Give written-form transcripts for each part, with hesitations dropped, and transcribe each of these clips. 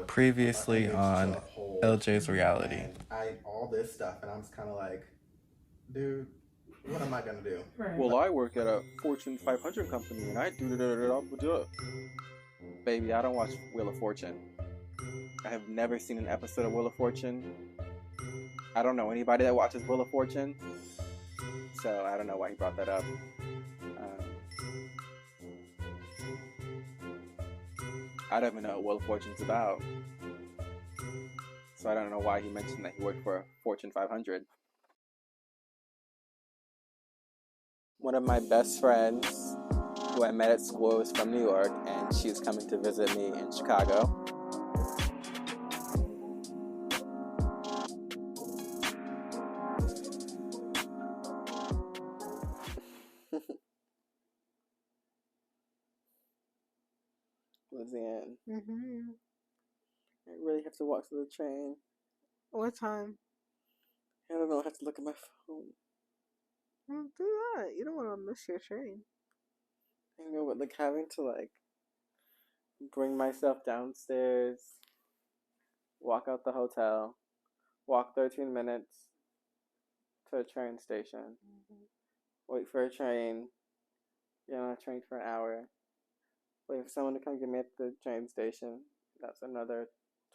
Previously on LJ's reality. All this stuff, and I'm just kind of like, dude, what am I gonna do? Right. Well, I work at a Fortune 500 company, and I do it. Baby, I don't watch Wheel of Fortune. I have never seen an episode of Wheel of Fortune. I don't know anybody that watches Wheel of Fortune, so I don't know why he brought that up. I don't even know what Wheel of Fortune's about, so I don't know why he mentioned that he worked for a Fortune 500. One of my best friends, who I met at school, was from New York, and she's coming to visit me in Chicago. Lizanne, I really have to walk to the train. What time? I don't know, I have to look at my phone. Well, do that. You don't want to miss your train. I know, but like having to like bring myself downstairs, walk out the hotel, walk 13 minutes to a train station, wait for a train, get on a train for an hour, wait for someone to come get me at the train station. That's another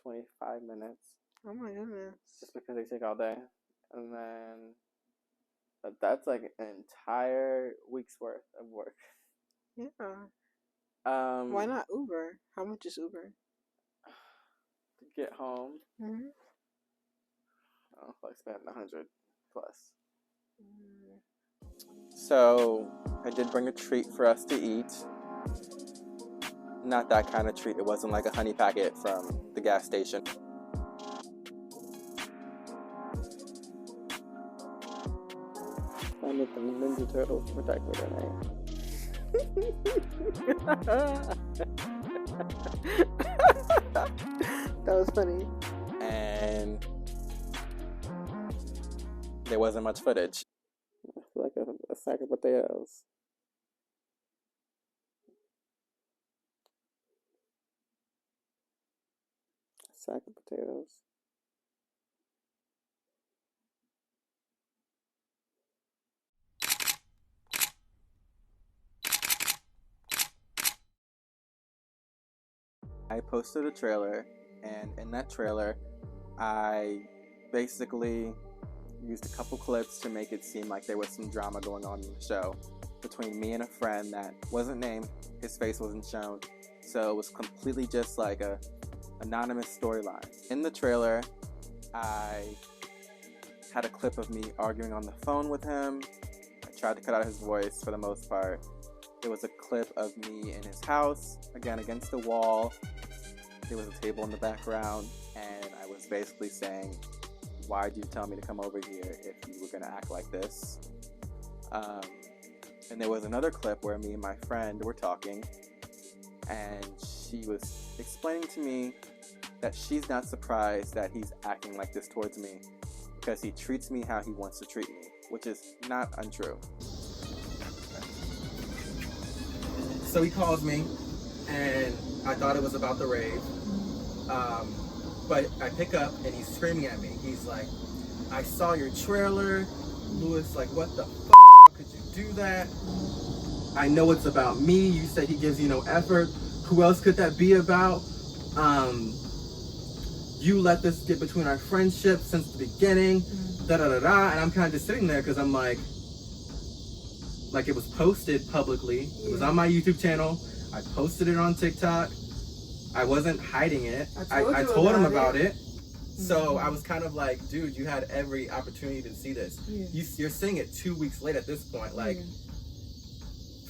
25 minutes. Oh my goodness. Just because they take all day. And then that's like an entire week's worth of work. Yeah. Why not Uber? How much is Uber? To get home. Mm-hmm. Oh, like spend 100 plus. So I did bring a treat for us to eat. Not that kind of treat. It wasn't like a honey packet from the gas station. I need the Ninja Turtles protector tonight. That was funny. And there wasn't much footage. Like a sack of potatoes. A sack of potatoes. I posted a trailer, and in that trailer, I basically used a couple clips to make it seem like there was some drama going on in the show between me and a friend that wasn't named. His face wasn't shown, so it was completely just like a anonymous storyline. In the trailer, I had a clip of me arguing on the phone with him. I tried to cut out his voice for the most part. There was a clip of me in his house, again against the wall. There was a table in the background, and I was basically saying, why'd you tell me to come over here if you were going to act like this? And there was another clip where me and my friend were talking, and she was explaining to me that she's not surprised that he's acting like this towards me because he treats me how he wants to treat me, which is not untrue. So he calls me, and I thought it was about the rave. But I pick up, and he's screaming at me. He's like, I saw your trailer. Louis, like, what the f*** could you do that? I know it's about me. You said he gives you no effort. Who else could that be about? You let this get between our friendship since the beginning. Da-da-da-da. And I'm kind of just sitting there because I'm like it was posted publicly. Yeah. It was on my YouTube channel. I posted it on TikTok. I wasn't hiding it. I told him about it. So I was kind of like, dude, you had every opportunity to see this. Yeah. You're seeing it 2 weeks late at this point. Like,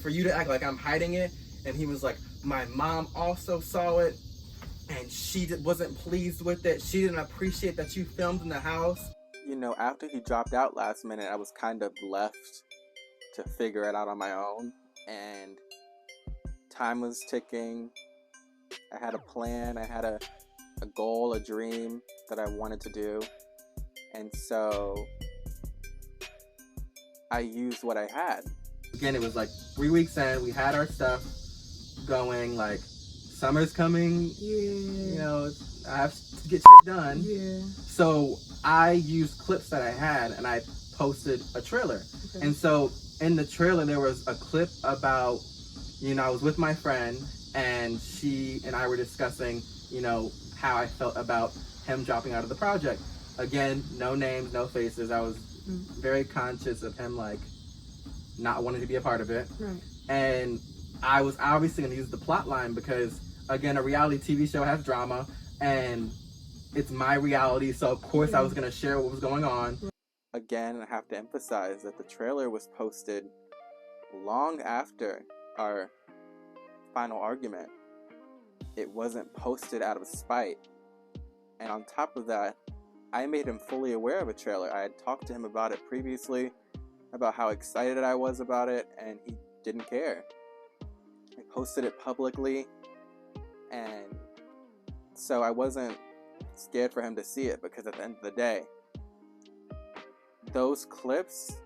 for you to act like I'm hiding it. And he was like, my mom also saw it, and she wasn't pleased with it. She didn't appreciate that you filmed in the house. You know, after he dropped out last minute, I was kind of left to figure it out on my own. And time was ticking. I had a plan. I had a goal, a dream that I wanted to do. And so I used what I had. Again, it was like 3 weeks in. We had our stuff going, like summer's coming. Yeah. You know, I have to get shit done. Yeah. So I used clips that I had and I posted a trailer. Okay. And so in the trailer, there was a clip about, you know, I was with my friend and she and I were discussing, you know, how I felt about him dropping out of the project. Again, no names, no faces. I was very conscious of him, like, not wanting to be a part of it. Right. And I was obviously going to use the plot line because, again, a reality TV show has drama and it's my reality. So, of course, I was going to share what was going on. Again, I have to emphasize that the trailer was posted long after our final argument. It wasn't posted out of spite. And on top of that, I made him fully aware of a trailer. I had talked to him about it previously, about how excited I was about it, and he didn't care. I posted it publicly, and so I wasn't scared for him to see it, because at the end of the day, those clips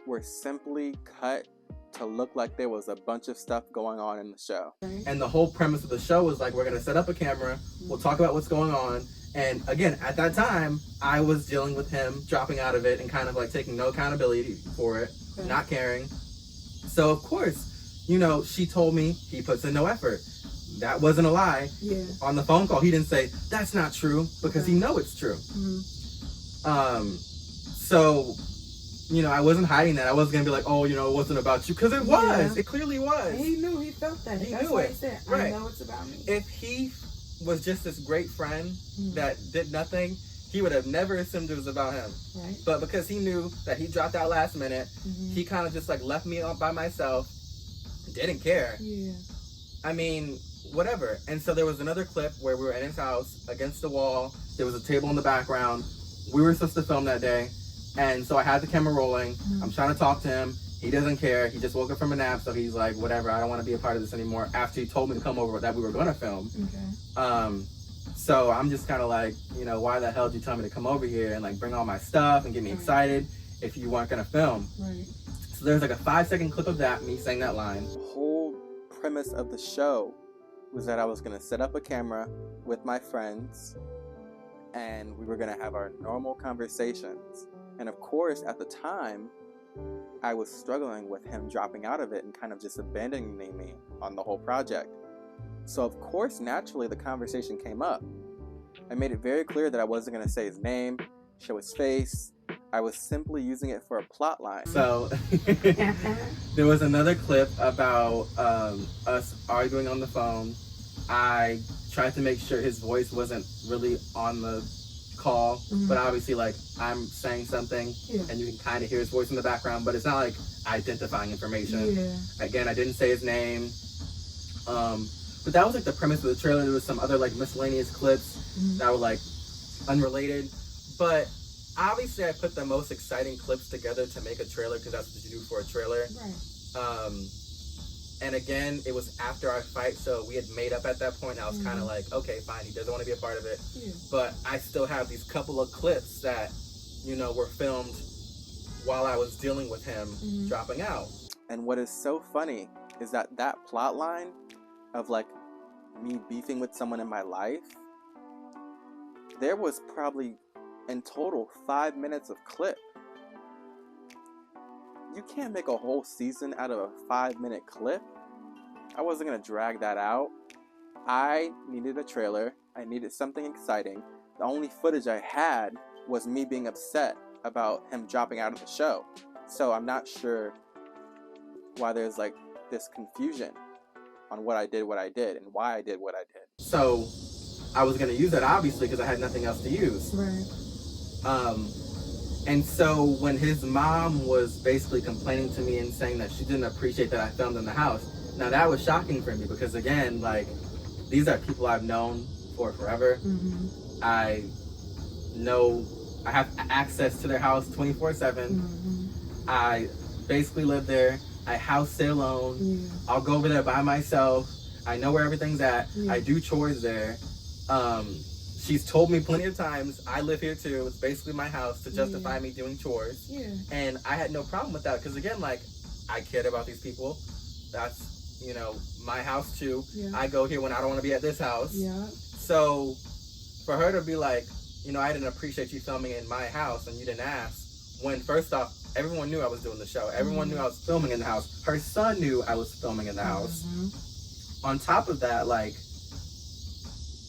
were simply cut to look like there was a bunch of stuff going on in the show. And the whole premise of the show was like, we're going to set up a camera, we'll talk about what's going on. And again, at that time, I was dealing with him dropping out of it and kind of like taking no accountability for it, not caring. So of course, you know, she told me he puts in no effort. That wasn't a lie. Yeah. On the phone call, he didn't say, that's not true, because he know it's true. So, you know, I wasn't hiding that. I wasn't going to be like, oh, you know, it wasn't about you. Because it was. Yeah. It clearly was. He knew. He felt that. He knew it. He said, right. I know it's about me. If he was just this great friend that did nothing, he would have never assumed it was about him. Right. But because he knew that he dropped out last minute, he kind of just like left me by myself, didn't care. Yeah. I mean, whatever. And so there was another clip where we were in his house against the wall. There was a table in the background. We were supposed to film that day. And so I had the camera rolling. I'm trying to talk to him. He doesn't care. He just woke up from a nap, so he's like, whatever, I don't want to be a part of this anymore, after he told me to come over that we were going to film. Okay. So I'm just kind of like, you know, why the hell did you tell me to come over here and like bring all my stuff and get me excited if you weren't going to film? Right. So there's like a 5-second clip of that, me saying that line. The whole premise of the show was that I was going to set up a camera with my friends and we were going to have our normal conversations. And of course, at the time, I was struggling with him dropping out of it and kind of just abandoning me on the whole project. So of course, naturally, the conversation came up. I made it very clear that I wasn't going to say his name, show his face. I was simply using it for a plot line. So there was another clip about us arguing on the phone. I tried to make sure his voice wasn't really on the call, but obviously like I'm saying something and you can kind of hear his voice in the background, but it's not like identifying information. Again, I didn't say his name, but that was like the premise of the trailer. There was some other like miscellaneous clips that were like unrelated, but obviously I put the most exciting clips together to make a trailer, because that's what you do for a trailer. Right. And again, it was after our fight, so we had made up at that point. I was kind of like, okay, fine, he doesn't want to be a part of it. But I still have these couple of clips that, you know, were filmed while I was dealing with him dropping out. And what is so funny is that that plot line of like me beefing with someone in my life, there was probably in total 5 minutes of clip. You can't make a whole season out of a 5-minute clip. I wasn't going to drag that out. I needed a trailer. I needed something exciting. The only footage I had was me being upset about him dropping out of the show. So I'm not sure why there's like this confusion on what I did and why I did what I did. So I was going to use that obviously because I had nothing else to use. Right. And so when his mom was basically complaining to me and saying that she didn't appreciate that I filmed in the house, now that was shocking for me because again, like, these are people I've known for forever. I know I have access to their house 24/7. I basically live there. I house stay alone. I'll go over there by myself. I know where everything's at. I do chores there. She's told me plenty of times, I live here too. It's basically my house to justify me doing chores. And I had no problem with that because again, like, I cared about these people. That's, you know, my house too. Yeah. I go here when I don't want to be at this house. Yeah. So for her to be like, you know, I didn't appreciate you filming in my house and you didn't ask, when first off, everyone knew I was doing the show. Everyone knew I was filming in the house. Her son knew I was filming in the house. On top of that, like,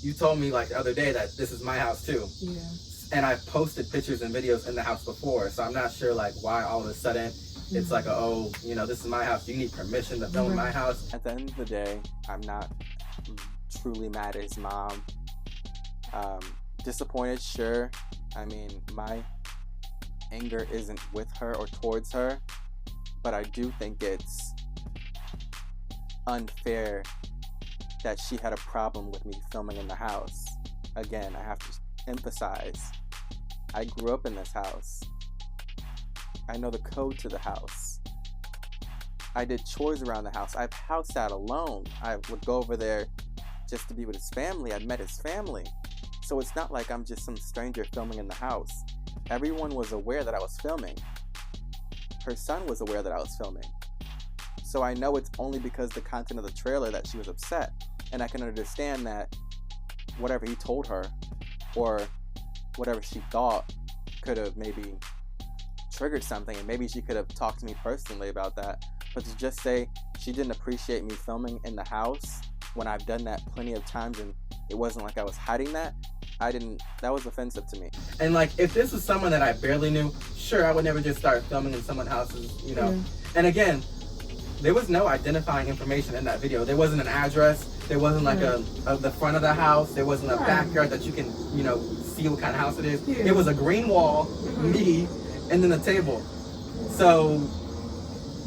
you told me like the other day that this is my house too. Yeah. And I've posted pictures and videos in the house before, so I'm not sure like why all of a sudden it's like, oh, you know, this is my house. You need permission to film in my house. At the end of the day, I'm not truly mad at his mom. Disappointed, sure. I mean, my anger isn't with her or towards her, but I do think it's unfair that she had a problem with me filming in the house. Again, I have to emphasize, I grew up in this house. I know the code to the house. I did chores around the house. I've house sat alone. I would go over there just to be with his family. I'd met his family. So it's not like I'm just some stranger filming in the house. Everyone was aware that I was filming. Her son was aware that I was filming. So I know it's only because the content of the trailer that she was upset. And I can understand that whatever he told her or whatever she thought could have maybe triggered something, and maybe she could have talked to me personally about that. But to just say she didn't appreciate me filming in the house when I've done that plenty of times and it wasn't like I was hiding that, that was offensive to me. And like, if this was someone that I barely knew, sure, I would never just start filming in someone's houses, you know. And again, there was no identifying information in that video. There wasn't an address. There wasn't like the front of the house. There wasn't a backyard that you can, you know, see what kind of house it is. It was a green wall, me, and then a table. So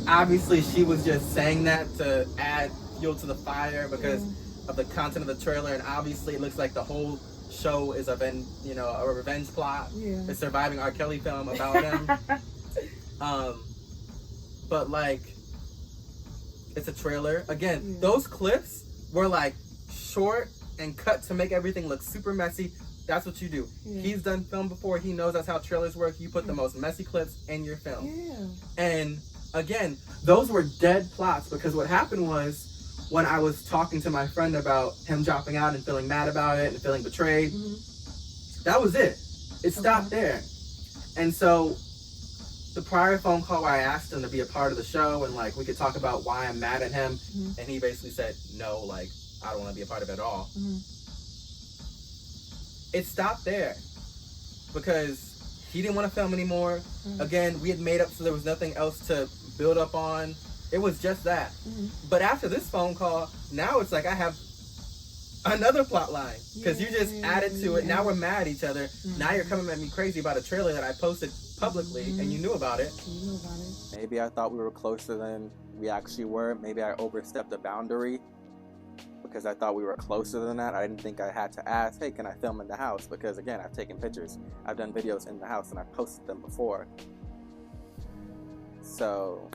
obviously she was just saying that to add fuel to the fire because of the content of the trailer, and obviously it looks like the whole show is a revenge plot. A surviving R. Kelly film about him. But like, it's a trailer. Again, those clips were like short and cut to make everything look super messy. That's what you do. He's done film before. He knows that's how trailers work. You put the most messy clips in your film. And again, those were dead plots, because what happened was, when I was talking to my friend about him dropping out and feeling mad about it and feeling betrayed, that was it. It stopped there. And so the prior phone call where I asked him to be a part of the show and like we could talk about why I'm mad at him, and he basically said, no, like, I don't want to be a part of it at all. It stopped there because he didn't want to film anymore. Again, we had made up, so there was nothing else to build up on. It was just that. But after this phone call, now it's like I have another plot line because you just added to it. Now we're mad at each other. Now you're coming at me crazy about a trailer that I posted publicly and you knew about it. Maybe I thought we were closer than we actually were. Maybe I overstepped a boundary because I thought we were closer than that. I didn't think I had to ask, hey, can I film in the house? Because again, I've taken pictures. I've done videos in the house and I've posted them before. So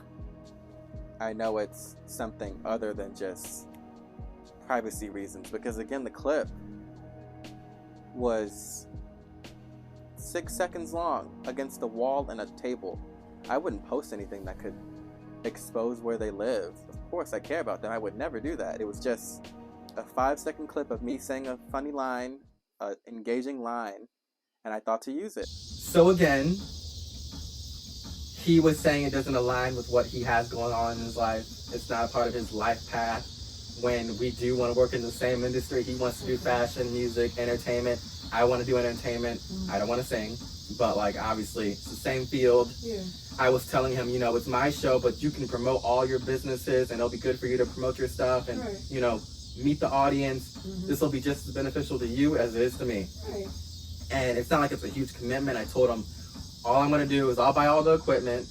I know it's something other than just privacy reasons, because again, the clip was 6 seconds long against a wall and a table. I wouldn't post anything that could expose where they live. Of course, I care about them. I would never do that. It was just a 5-second clip of me saying a funny line, an engaging line, and I thought to use it. So again, he was saying it doesn't align with what he has going on in his life. It's not a part of his life path. When we do want to work in the same industry, he wants to do fashion, music, entertainment. I want to do entertainment. I don't want to sing, but like obviously it's the same field. I was telling him, you know, it's my show, but you can promote all your businesses and it'll be good for you to promote your stuff and, you know, meet the audience. This will be just as beneficial to you as it is to me. And it's not like it's a huge commitment. I told him, all I'm going to do is I'll buy all the equipment,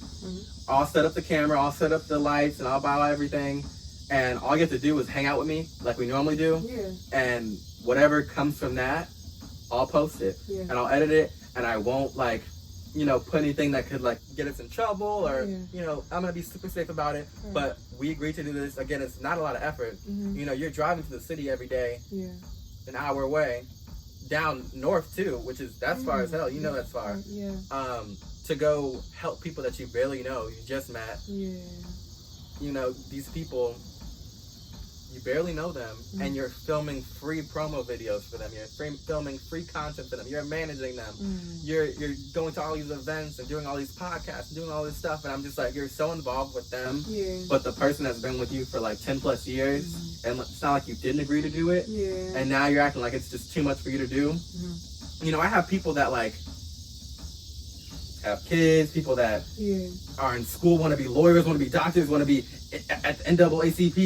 I'll set up the camera, I'll set up the lights, and I'll buy everything. And all you have to do is hang out with me like we normally do. And whatever comes from that, I'll post it. And I'll edit it, and I won't like, you know, put anything that could like get us in trouble or, you know, I'm going to be super safe about it. But we agreed to do this. Again, it's not a lot of effort. You know, you're driving to the city every day, an hour away. Down north too, which is that's far as hell. You know that's far. To go help people that you barely know, you just met. You know, these people you barely know them, and you're filming free promo videos for them. You're filming free content for them. You're managing them. You're going to all these events and doing all these podcasts and doing all this stuff. And I'm just like, you're so involved with them. Yeah. But the person that's been with you for like 10 plus years, and it's not like you didn't agree to do it. Yeah. And now you're acting like it's just too much for you to do. You know, I have people that like have kids, people that are in school, want to be lawyers, want to be doctors, want to be at the NAACP,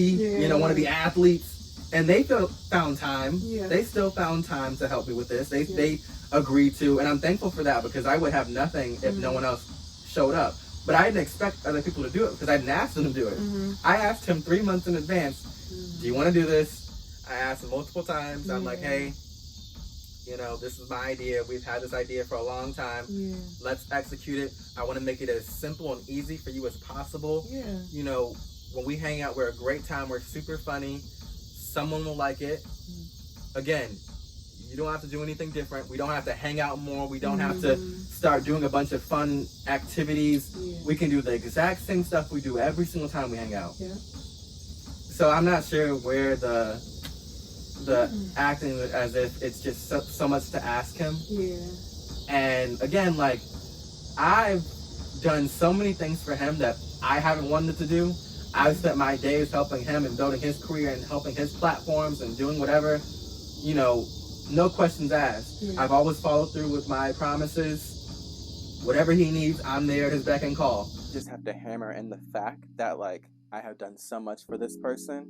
you know, want to be athletes, and they found time. They still found time to help me with this. They agreed to, and I'm thankful for that, because I would have nothing if no one else showed up. But I didn't expect other people to do it, because I didn't ask them to do it. I asked him 3 months in advance, do you want to do this? I asked him multiple times. I'm like, hey, you know, this is my idea. We've had this idea for a long time. Let's execute it. I want to make it as simple and easy for you as possible. You know, when we hang out, we're a great time. We're super funny. Someone will like it. Again, you don't have to do anything different. We don't have to hang out more. We don't have to start doing a bunch of fun activities. We can do the exact same stuff we do every single time we hang out. So I'm not sure where the acting as if it's just so much to ask him. And again, like, I've done so many things for him that I haven't wanted to do. I've spent my days helping him and building his career and helping his platforms and doing whatever, you know, no questions asked. I've always followed through with my promises. Whatever he needs, I'm there at his beck and call. Just have to hammer in the fact that, like, I have done so much for this person,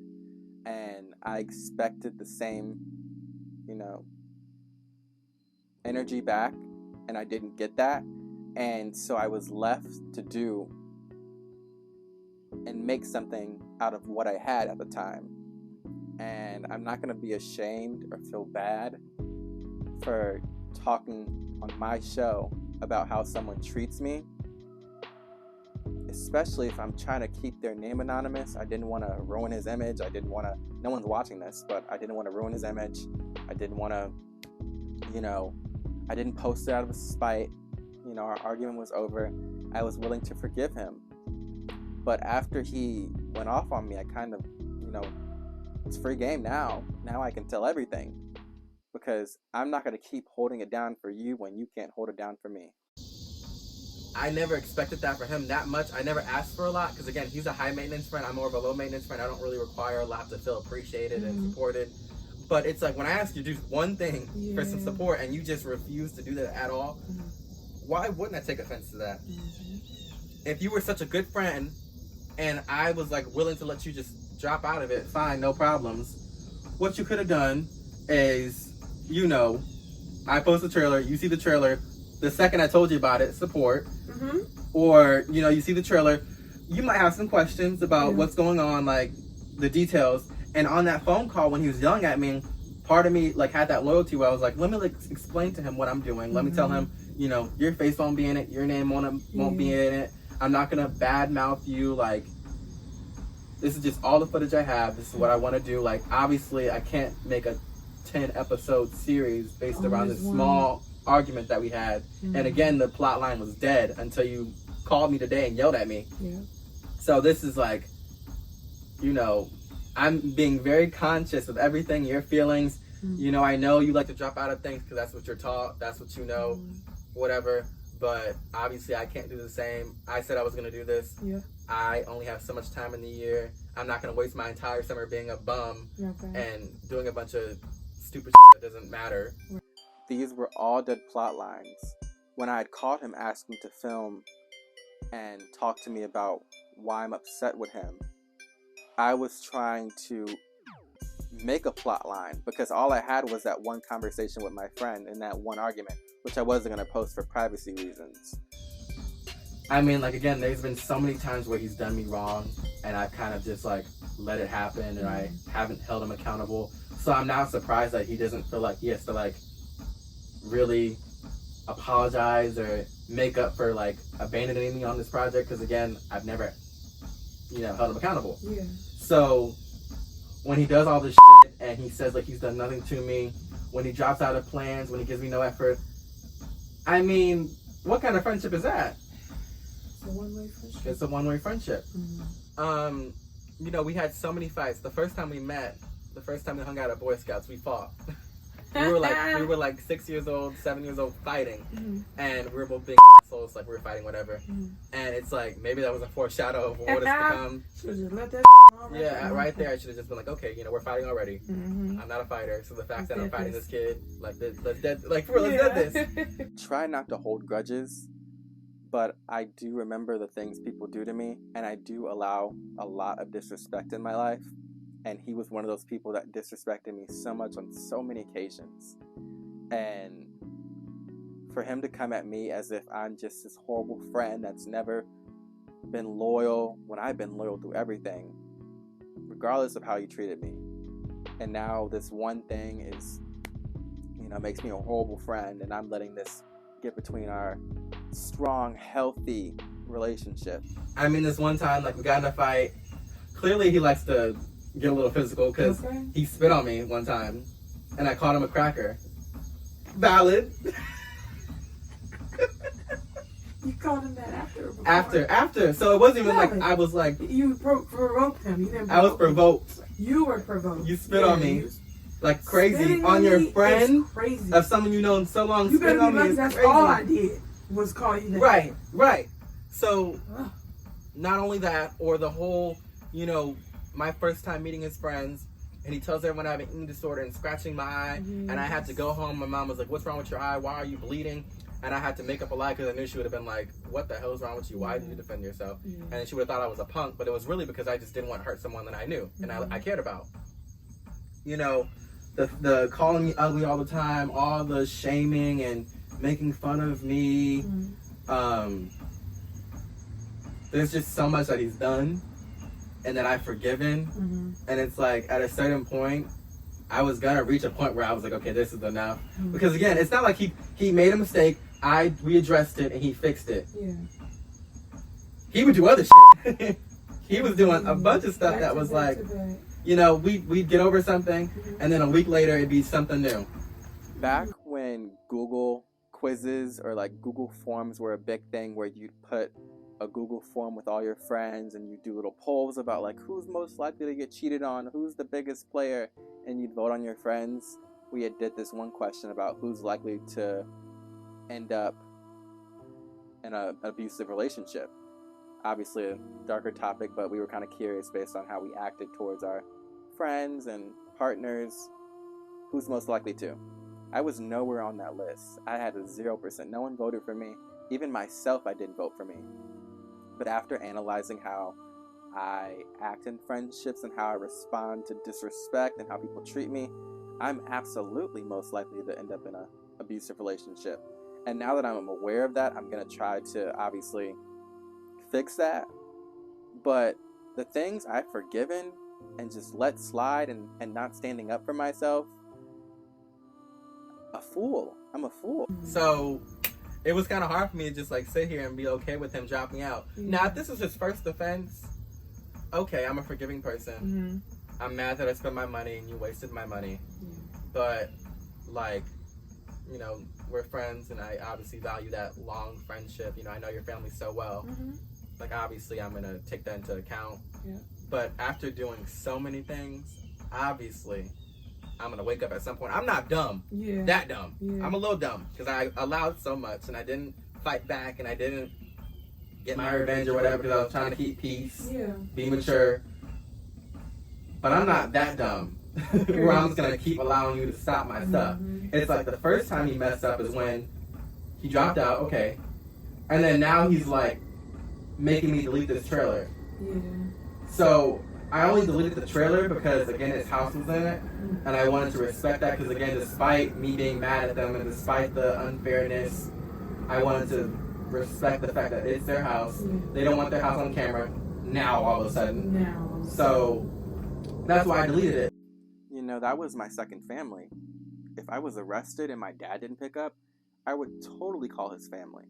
and I expected the same, you know, energy back, and I didn't get that. And so I was left to do and make something out of what I had at the time. And I'm not going to be ashamed or feel bad for talking on my show about how someone treats me, especially if I'm trying to keep their name anonymous. I didn't want to ruin his image. No one's watching this, but I didn't want to ruin his image. I didn't want to, you know, I didn't post it out of spite. You know, our argument was over. I was willing to forgive him. But after he went off on me, I kind of, you know, it's free game now. Now I can tell everything, because I'm not going to keep holding it down for you when you can't hold it down for me. I never expected that for him that much. I never asked for a lot, because again, he's a high maintenance friend. I'm more of a low maintenance friend. I don't really require a lot to feel appreciated and supported. But it's like, when I ask you to do one thing for some support and you just refuse to do that at all, why wouldn't I take offense to that? If you were such a good friend and I was like willing to let you just drop out of it, fine, no problems. What you could have done is, you know, I post the trailer, you see the trailer, the second I told you about it, support. Or, you know, you see the trailer, you might have some questions about what's going on, like the details. And on that phone call, when he was yelling at me, part of me like had that loyalty where I was like, let me like explain to him what I'm doing. Let me tell him, you know, your face won't be in it, your name won't be in it. I'm not gonna badmouth you. Like, this is just all the footage I have. This is what I want to do. Like, obviously, I can't make a 10-episode series based around this small argument that we had. And again, the plot line was dead until you called me today and yelled at me. So this is like, you know, I'm being very conscious of everything, your feelings. You know, I know you like to drop out of things because that's what you're taught, that's what you know, whatever. But obviously I can't do the same. I said I was going to do this. I only have so much time in the year. I'm not going to waste my entire summer being a bum and doing a bunch of stupid shit that doesn't matter. These were all dead plot lines. When I had called him asking to film and talk to me about why I'm upset with him, I was trying to make a plot line, because all I had was that one conversation with my friend and that one argument, which I wasn't going to post for privacy reasons. I mean, like, again, there's been so many times where he's done me wrong and I've kind of just like let it happen and I haven't held him accountable. So I'm not surprised that he doesn't feel like he has to like really apologize or make up for like abandoning me on this project, because again, I've never, you know, held him accountable. So when he does all this shit and he says like he's done nothing to me, when he drops out of plans, when he gives me no effort, I mean, what kind of friendship is that? It's a one-way friendship. It's a one-way friendship. you know, we had so many fights. The first time we met, the first time we hung out at Boy Scouts, we fought. we were like 6 years old, 7 years old fighting, and we were both big assholes, like we were fighting whatever. And it's like maybe that was a foreshadow of what it's become. Should just let that right there. I should have just been like, okay, you know, we're fighting already. I'm not a fighter, so the fact that I'm fighting this kid, like let's dead this. Try not to hold grudges, but I do remember the things people do to me, and I do allow a lot of disrespect in my life. And he was one of those people that disrespected me so much on so many occasions. And for him to come at me as if I'm just this horrible friend that's never been loyal when I've been loyal through everything, regardless of how he treated me. And now this one thing is, you know, makes me a horrible friend, and I'm letting this get between our strong, healthy relationship. I mean, this one time, like, we got in a fight. Clearly he likes to get a little physical because he spit on me one time and I called him a cracker. Valid. You called him that after or before? After. So it wasn't even like I was like... You provoked him. You didn't I was provoked. You were provoked. You spit on me. Like crazy. On your friend. Crazy. Of someone you know so long. You better spit on be me lucky is that's crazy. all I did was call you that. Right. So, not only that, or the whole, you know, my first time meeting his friends, and he tells everyone I have an eating disorder and scratching my eye, and I had to go home. My mom was like, what's wrong with your eye? Why are you bleeding? And I had to make up a lie because I knew she would have been like, what the hell is wrong with you? Why did you defend yourself? And she would have thought I was a punk, but it was really because I just didn't want to hurt someone that I knew and I cared about. You know, the calling me ugly all the time, all the shaming and making fun of me. There's just so much that he's done and that I've forgiven. And it's like at a certain point, I was gonna reach a point where I was like, okay, this is enough. Because again, it's not like he made a mistake. We addressed it and he fixed it. He would do other shit. He was doing a bunch of stuff that was like, you know, we'd get over something and then a week later it'd be something new. Back when Google quizzes or like Google Forms were a big thing, where you'd put a Google form with all your friends and you do little polls about like who's most likely to get cheated on, who's the biggest player, and you'd vote on your friends. We had did this one question about who's likely to end up in an abusive relationship. Obviously a darker topic, but we were kind of curious based on how we acted towards our friends and partners, who's most likely to. I was nowhere on that list. I had a 0%. No one voted for me. Even myself, I didn't vote for me. But after analyzing how I act in friendships and how I respond to disrespect and how people treat me, I'm absolutely most likely to end up in an abusive relationship. And now that I'm aware of that, I'm going to try to obviously fix that. But the things I've forgiven and just let slide and not standing up for myself, a fool. I'm a fool. So it was kind of hard for me to just like sit here and be okay with him dropping out. Now, if this was his first offense, okay, I'm a forgiving person. I'm mad that I spent my money and you wasted my money. But, like, you know, we're friends and I obviously value that long friendship. You know, I know your family so well. Like, obviously, I'm going to take that into account. But after doing so many things, obviously, I'm going to wake up at some point. I'm not dumb. That dumb. I'm a little dumb because I allowed so much and I didn't fight back and I didn't get my revenge or whatever because I was trying to keep peace, be mature. But I'm not that dumb where I'm just going to keep allowing you to stop my stuff. It's like the first time he messed up is when he dropped out, okay. And then now he's like making me delete this trailer. So I only deleted the trailer because, again, his house was in it, and I wanted to respect that because, again, despite me being mad at them and despite the unfairness, I wanted to respect the fact that it's their house. They don't want their house on camera now all of a sudden. So that's why I deleted it. You know, that was my second family. If I was arrested and my dad didn't pick up, I would totally call his family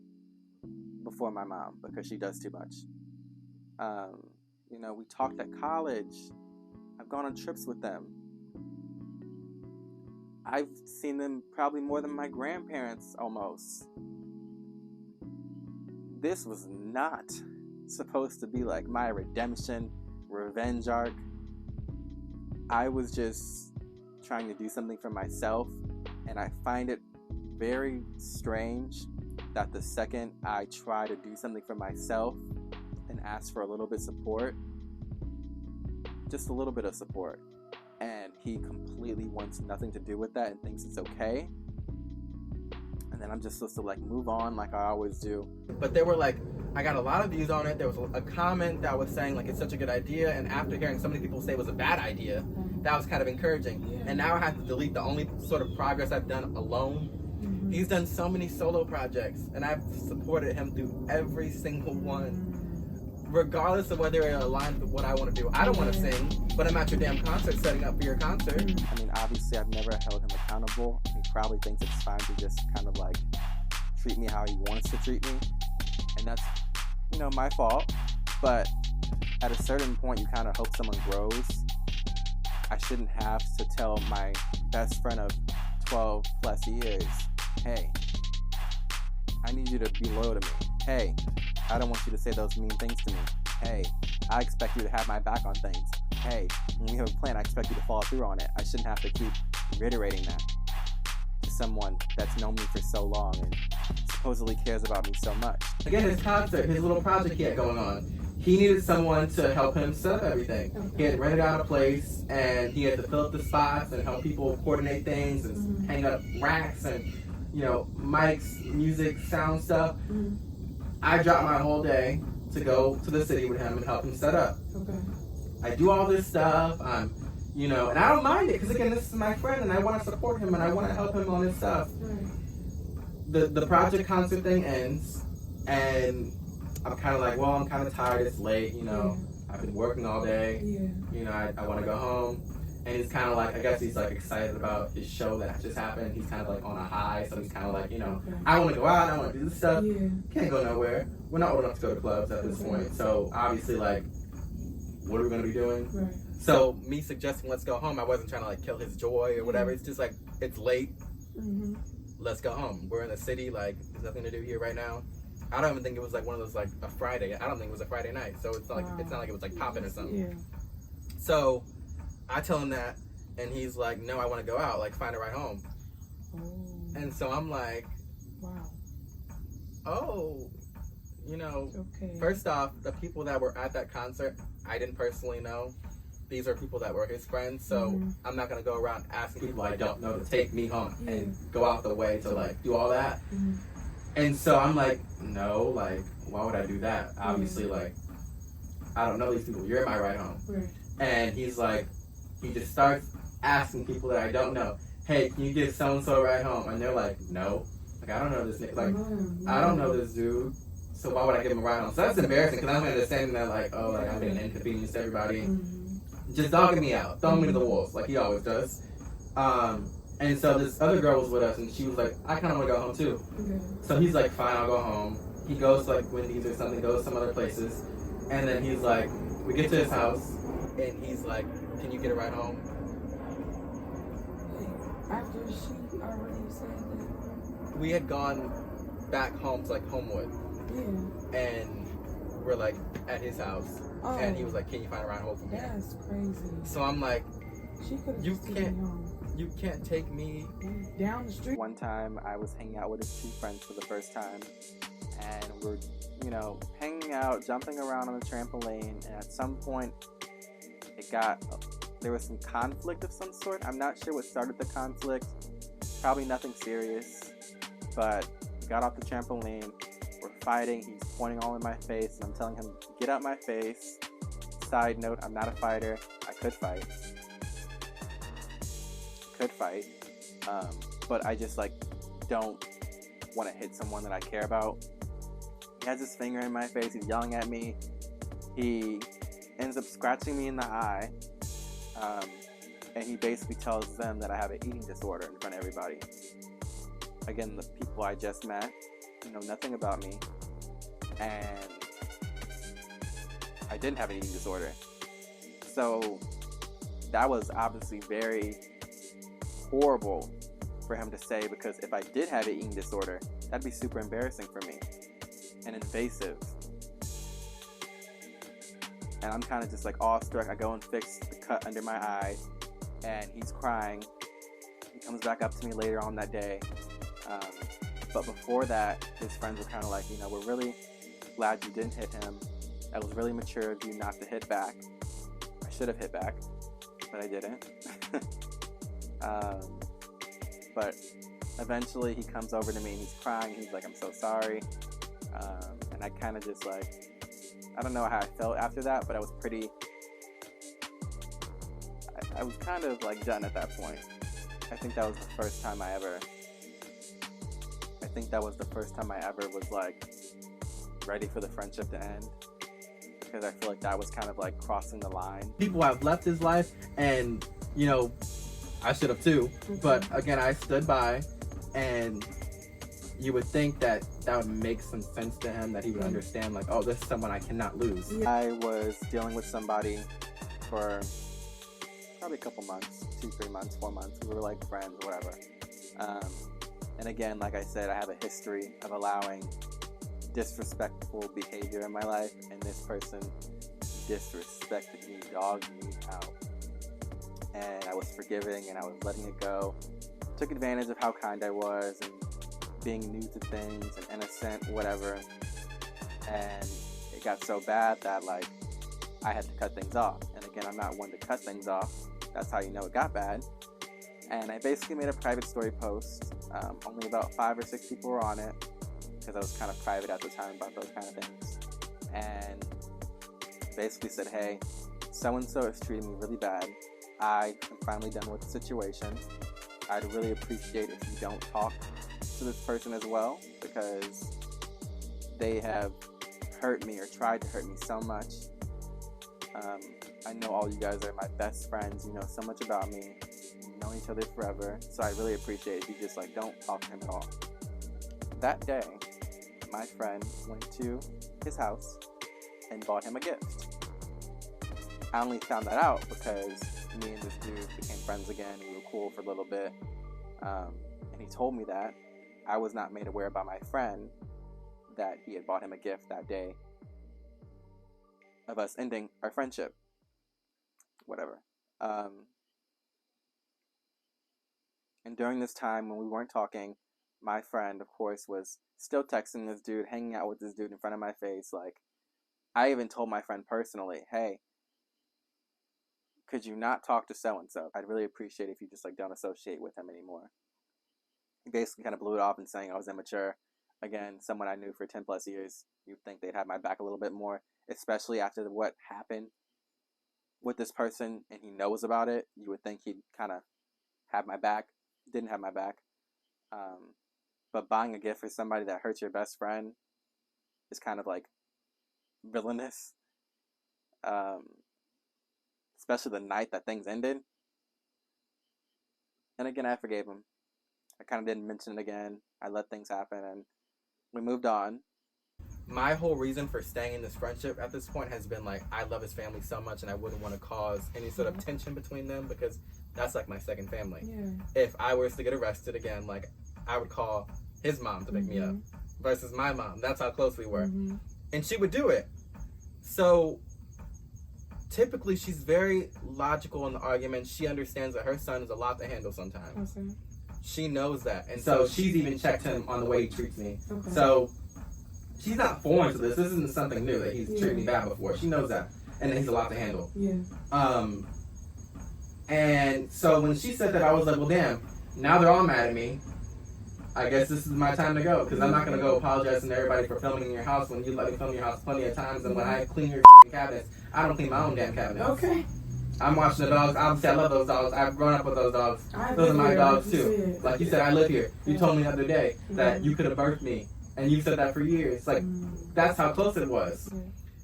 before my mom because she does too much. You know, we talked at college. I've gone on trips with them. I've seen them probably more than my grandparents almost. This was not supposed to be like my redemption, revenge arc. I was just trying to do something for myself, and I find it very strange that the second I try to do something for myself and ask for a little bit of support, just a little bit of support, and he completely wants nothing to do with that and thinks it's okay, and then I'm just supposed to like move on like I always do. But they were like, I got a lot of views on it. There was a comment that was saying like it's such a good idea, and after hearing so many people say it was a bad idea, that was kind of encouraging. And now I have to delete the only sort of progress I've done alone. He's done so many solo projects, and I've supported him through every single one, regardless of whether it aligns with what I want to do. I don't want to sing, but I'm at your damn concert setting up for your concert. I mean, obviously I've never held him accountable. He probably thinks it's fine to just kind of like treat me how he wants to treat me, and that's, you know, my fault. But at a certain point, you kind of hope someone grows. I shouldn't have to tell my best friend of 12 plus years, hey, I need you to be loyal to me. Hey, I don't want you to say those mean things to me. Hey, I expect you to have my back on things. Hey, when we have a plan, I expect you to follow through on it. I shouldn't have to keep reiterating that to someone that's known me for so long and supposedly cares about me so much. Again, his concert, his little project he had going on, he needed someone to help him set up everything. He had rented out a place, and he had to fill up the spots and help people coordinate things and hang up racks and, you know, mics, music, sound stuff. I dropped my whole day to go to the city with him and help him set up. I do all this stuff, you know, and I don't mind it, because again, this is my friend, and I want to support him, and I want to help him on his stuff. The project concert thing ends, and I'm kind of like, well, I'm kind of tired, it's late, you know, I've been working all day, you know, I want to go home. And he's kind of like, I guess he's like excited about his show that just happened. He's kind of like on a high, so he's kind of like, you know, I want to go out, I want to do this stuff. Can't go nowhere. We're not old enough to go to clubs at this point. So obviously, like, what are we going to be doing? So me suggesting let's go home, I wasn't trying to like kill his joy or whatever. It's just like, it's late. Let's go home. We're in the city, like, there's nothing to do here right now. I don't even think it was like one of those like a Friday. I don't think it was a Friday night. So it's not like, it's not like it was like popping or something. So I tell him that, and he's like, no, I want to go out, like, find a ride home. And so I'm like, oh, you know, first off, the people that were at that concert, I didn't personally know. These are people that were his friends, so I'm not going to go around asking people I don't know to take me home and go out the way to, like, do all that. And so I'm like, no, like, why would I do that? Obviously, like, I don't know these people. You're my ride home. And he's like, he just starts asking people that I don't know, hey, can you give so-and-so a ride home? And they're like, no. Like, I don't know this nigga. Like, I don't know this dude. So why would I give him a ride home? So that's embarrassing, because I'm understanding that, like, oh, like, I'm being an inconvenience to everybody. Just dogging me out. Throwing me to the wolves, like he always does. And so this other girl was with us, and she was like, I kind of want to go home, too. So he's like, fine, I'll go home. He goes to, like, Wendy's or something, goes some other places. And then he's like, we get to his house, and he's like, can you get a ride home? After she already said that? We had gone back home to, like, Homewood. And we're, like, at his house. And he was like, can you find a ride home for me? That's crazy. So I'm like, you can't take me down the street. One time I was hanging out with his two friends for the first time, and we're, you know, hanging out, jumping around on the trampoline, and at some point there was some conflict of some sort. I'm not sure what started the conflict. Probably nothing serious, but we got off the trampoline, we're fighting, he's pointing all in my face, and I'm telling him, get out my face. Side note, I'm not a fighter. I could fight. But I just, like, don't want to hit someone that I care about. He has his finger in my face, he's yelling at me. He ends up scratching me in the eye. And he basically tells them that I have an eating disorder in front of everybody. Again, the people I just met know nothing about me, and I didn't have an eating disorder. So that was obviously very horrible for him to say, because if I did have an eating disorder, that'd be super embarrassing for me and invasive. And I'm kind of just like awestruck. I go and fix the cut under my eye, and he's crying. He comes back up to me later on that day. But before that, his friends were kind of like, we're really glad you didn't hit him. That was really mature of you not to hit back. I should have hit back, but I didn't. But eventually he comes over to me and he's crying. He's like, I'm so sorry. And I kind of just like, I don't know how I felt after that, but I was I was kind of like done at that point. I think that was the first time I ever was like ready for the friendship to end, because I feel like that was kind of like crossing the line. People have left his life, and I should have too, but again, I stood by, and you would think that would make some sense to him, that he would understand, like, oh, this is someone I cannot lose. I was dealing with somebody for probably a couple months, 2, 3 months, 4 months. We were like friends or whatever. And again, like I said, I have a history of allowing disrespectful behavior in my life, and this person disrespected me, dogged me out. And I was forgiving, and I was letting it go. Took advantage of how kind I was, and being new to things, and innocent, whatever. And it got so bad that, like, I had to cut things off. And again, I'm not one to cut things off. That's how you know it got bad. And I basically made a private story post. Only about 5 or 6 people were on it, because I was kind of private at the time about those kind of things. And basically said, hey, so-and-so is treating me really bad. I am finally done with the situation. I'd really appreciate if you don't talk to this person as well, because they have hurt me or tried to hurt me so much. I know all you guys are my best friends. You know so much about me. We've known each other forever. So I really appreciate if you just like don't talk to him at all. That day, my friend went to his house and bought him a gift. I only found that out because me and this dude became friends again. We were cool for a little bit. And he told me that. I was not made aware by my friend that he had bought him a gift that day of us ending our friendship. Whatever. And during this time when we weren't talking, my friend, of course, was still texting this dude, hanging out with this dude in front of my face. Like, I even told my friend personally, hey, could you not talk to so-and-so? I'd really appreciate if you just like don't associate with him anymore. He basically kind of blew it off and saying I was immature. Again, someone I knew for 10 plus years, you'd think they'd have my back a little bit more, especially after what happened with this person and he knows about it. You would think he'd kind of have my back. Didn't have my back. But buying a gift for somebody that hurts your best friend is kind of like villainous. Especially the night that things ended. And again, I forgave him. I kind of didn't mention it again. I let things happen and we moved on. My whole reason for staying in this friendship at this point has been like, I love his family so much and I wouldn't want to cause any sort of tension between them, because that's like my second family. Yeah. If I was to get arrested again, like I would call his mom to pick me up versus my mom. That's how close we were. And she would do it. So typically she's very logical in the argument. She understands that her son is a lot to handle sometimes. Okay. She knows that. And so she's even checked him on the way he treats me. Okay. So she's not foreign to this. This isn't something new that he's treated me bad before. She knows that. And that he's a lot to handle. Yeah. And so when she said that, I was like, well, damn, now they're all mad at me. I guess this is my time to go, because I'm not going to go apologizing to everybody for filming in your house when you let me film in your house plenty of times, and when I clean your cabinets, I don't clean my own damn cabinets. Okay. I'm watching the dogs. Obviously, I love those dogs. I've grown up with those dogs. Those are my dogs, too. Like you said, I live here. You told me the other day that you could have birthed me, and you said that for years. Like, that's how close it was.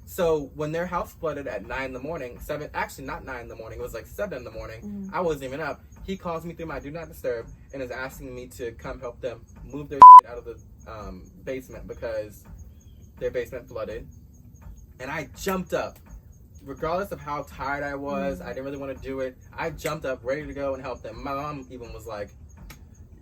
So when their house flooded at 9 in the morning, actually not 9 in the morning, it was like 7 in the morning, I wasn't even up. He calls me through my Do Not Disturb and is asking me to come help them move their shit out of the basement because their basement flooded. And I jumped up. Regardless of how tired I was, I didn't really want to do it. I jumped up, ready to go and help them. My mom even was like,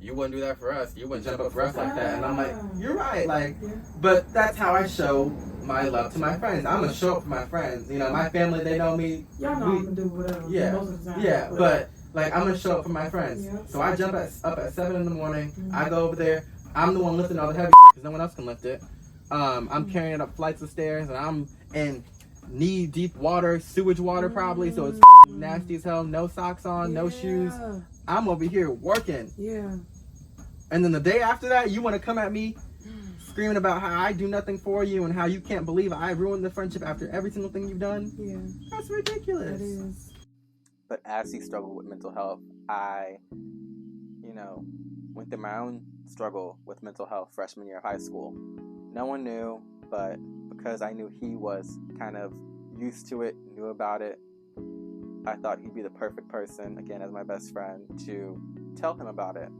you wouldn't do that for us. You wouldn't jump up for us like that. And I'm like, you're right. Like, but that's how I show my love to my friends. I'm gonna show up for my friends. You know, my family, they know me. Y'all know I'm gonna do whatever. Yeah, most of the time, yeah, but like I'm gonna show up for my friends. Yeah. So I jump up at 7 in the morning. I go over there. I'm the one lifting all the heavy because no one else can lift it. I'm carrying it up flights of stairs, and I'm in knee-deep water, sewage water probably, so it's nasty as hell. No socks on, no shoes. I'm over here working. Yeah. And then the day after that, you want to come at me screaming about how I do nothing for you and how you can't believe I ruined the friendship after every single thing you've done? Yeah. That's ridiculous. It is. But as he struggled with mental health, I, went through my own struggle with mental health freshman year of high school. No one knew, but because I knew he was kind of used to it, knew about it, I thought he'd be the perfect person, again, as my best friend, to tell him about it.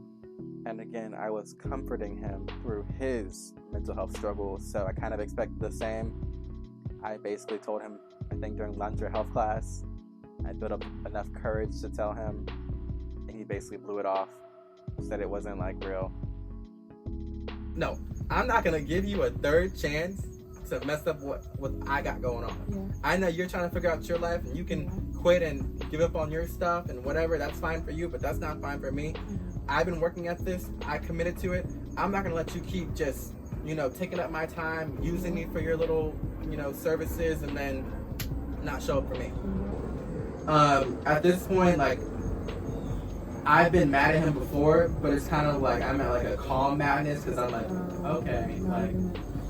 And again, I was comforting him through his mental health struggles, so I kind of expected the same. I basically told him, I think during lunch or health class, I built up enough courage to tell him, and he basically blew it off, said it wasn't like real. No, I'm not gonna give you a third chance to mess up what I got going on. Yeah. I know you're trying to figure out your life, and you can quit and give up on your stuff and whatever. That's fine for you, but that's not fine for me. I've been working at this. I committed to it. I'm not gonna let you keep just, taking up my time, using me for your little, services, and then not show up for me. At this point, like, I've been mad at him before, but it's kind of like I'm at like a calm madness because I'm like, okay, like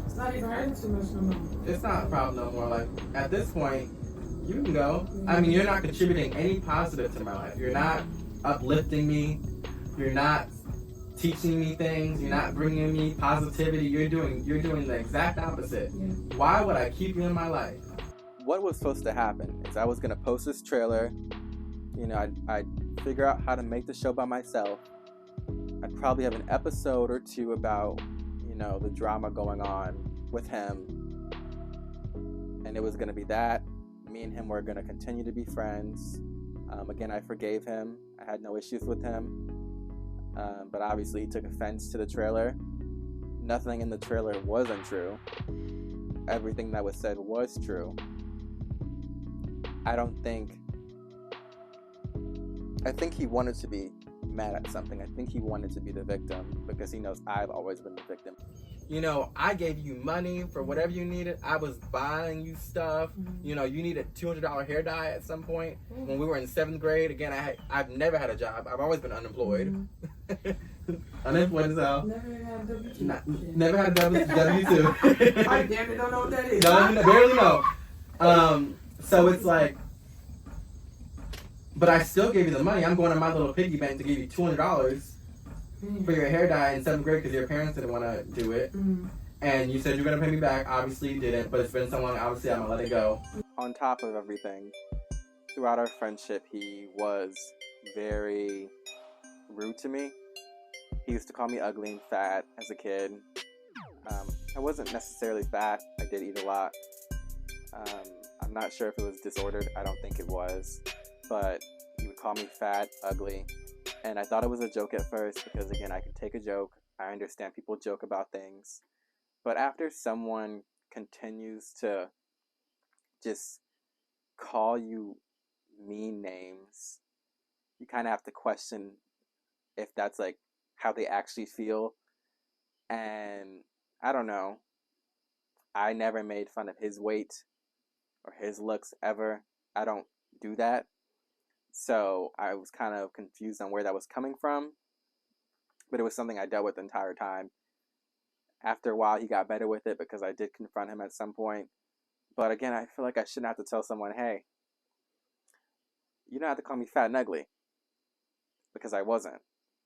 it's not even hurting too much no more. It's not a problem no more. Like at this point, you can go. I mean, you're not contributing any positive to my life. You're not uplifting me. You're not teaching me things. You're not bringing me positivity. You're doing the exact opposite. Yeah. Why would I keep you in my life? What was supposed to happen is I was gonna post this trailer. I'd figure out how to make the show by myself. I'd probably have an episode or two about, the drama going on with him. And it was going to be that. Me and him were going to continue to be friends. Again, I forgave him. I had no issues with him. But obviously he took offense to the trailer. Nothing in the trailer was untrue. Everything that was said was true. I think he wanted to be mad at something. I think he wanted to be the victim because he knows I've always been the victim. I gave you money for whatever you needed. I was buying you stuff. You needed $200 hair dye at some point when we were in 7th grade. Again, I've never had a job. I've always been unemployed. Unemployed as hell. Never had a W2. Never had a W2. I damn it don't know what that is. No, barely know. So it's like, but I still gave you the money. I'm going to my little piggy bank to give you $200 for your hair dye in 7th grade because your parents didn't want to do it. And you said you're going to pay me back. Obviously you didn't, but it's been so long. Obviously I'm going to let it go. On top of everything, throughout our friendship, he was very rude to me. He used to call me ugly and fat as a kid. I wasn't necessarily fat. I did eat a lot. I'm not sure if it was disordered. I don't think it was. But he would call me fat, ugly. And I thought it was a joke at first because, again, I could take a joke. I understand people joke about things. But after someone continues to just call you mean names, you kind of have to question if that's like how they actually feel. And I don't know. I never made fun of his weight or his looks ever. I don't do that. So I was kind of confused on where that was coming from. But it was something I dealt with the entire time. After a while, he got better with it because I did confront him at some point. But again, I feel like I shouldn't have to tell someone, hey, you don't have to call me fat and ugly. Because I wasn't.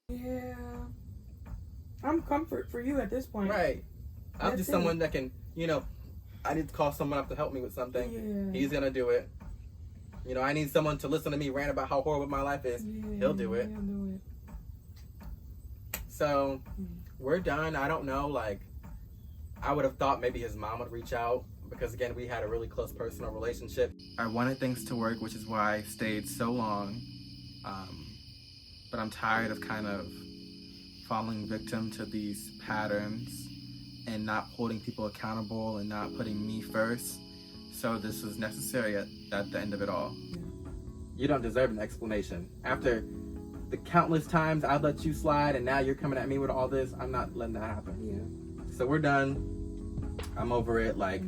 Yeah. I'm comfort for you at this point. Right. I'm That's just someone that can, I need to call someone up to help me with something. Yeah. He's going to do it. I need someone to listen to me rant about how horrible my life is. Yeah, He'll do it. He'll do it. So, we're done. I don't know, I would have thought maybe his mom would reach out because, again, we had a really close personal relationship. I wanted things to work, which is why I stayed so long. But I'm tired of kind of falling victim to these patterns and not holding people accountable and not putting me first. So this was necessary at the end of it all. Yeah. You don't deserve an explanation. After the countless times I've let you slide and now you're coming at me with all this, I'm not letting that happen. Yeah. So we're done. I'm over it. Like,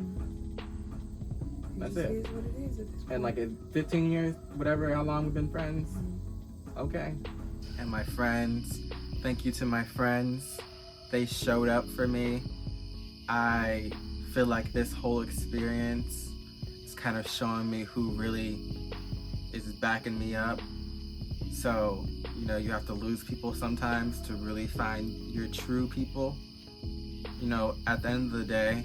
that's it. Is what it is at this point. And like in 15 years, whatever, how long we've been friends, okay. And my friends, thank you to my friends. They showed up for me. I feel like this whole experience is kind of showing me who really is backing me up. So, you know, you have to lose people sometimes to really find your true people. You know, at the end of the day,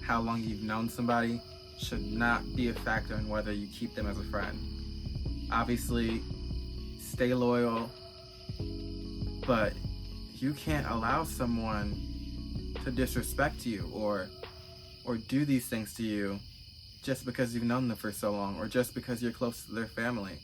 how long you've known somebody should not be a factor in whether you keep them as a friend. Obviously, stay loyal, but you can't allow someone to disrespect you or do these things to you just because you've known them for so long or just because you're close to their family.